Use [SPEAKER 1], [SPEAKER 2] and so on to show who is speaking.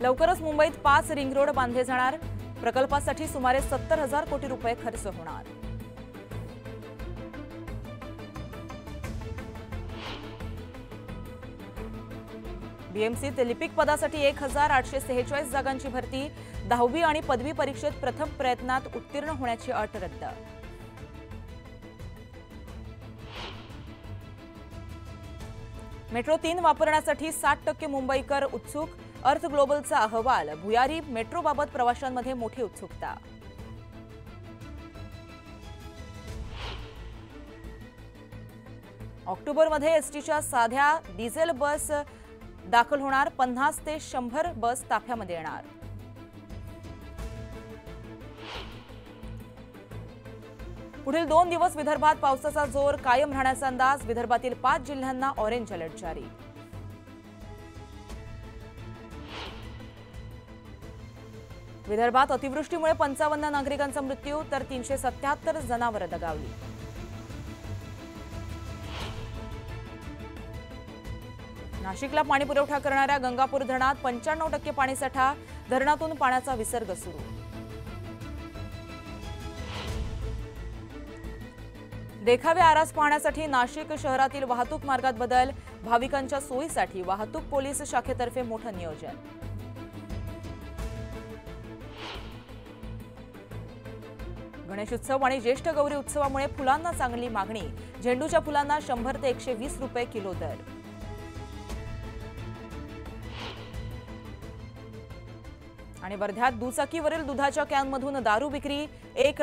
[SPEAKER 1] लवकरच मुंबईत 5 ring road बांधले जाणार। प्रकल्पासाठी सुमारे 70,000 कोटी रुपये खर्च होणार। बीएमसीत लिपिक पदासाठी 1846 जागांची भरती। 10वी आणि पदवी परीक्षेत प्रथम प्रयत्नात उत्तीर्ण होण्याची अट रद्द। मेट्रो 3 वापरण्यासाठी 60% मुंबईकर उत्सुक। अर्थ ग्लोबलचा अहवाल। भुयारी मेट्रोबाबत प्रवाशांमध्ये मोठी उत्सुकता। ऑक्टोबरमध्ये एसटीच्या साध्या डिझेल बस दाखल होणार। 50 ते 100 बस ताफ्यामध्ये येणार। पुढील 2 दिवस विदर्भात पावसाचा जोर कायम राहण्याचा अंदाज। विदर्भातील 5 जिल्ह्यांना ऑरेंज अलर्ट जारी। विदर्भात अतिवृष्टीमुळे 55 नागरिकांचा मृत्यू तर 377 जनावरं दगावली। नाशिकला पाणी पुरवठा करणाऱ्या गंगापूर धरणात 95% पाणीसाठा। धरणातून पाण्याचा विसर्ग सुरू। देखावे आरास पाहण्यासाठी नाशिक शहरातील वाहतूक मार्गात बदल। भाविकांच्या सोयीसाठी वाहतूक पोलीस शाखेतर्फे मोठं नियोजन। गणेशोत्सव आणि ज्येष्ठ गौरी उत्सवामुळे फुलांना चांगली मागणी। झेंडूच्या फुलांना 100 ते 120 रुपये किलो दर। आणि वर्ध्यात दुचाकीवरील दुधाच्या कॅनमधून दारू विक्री। 1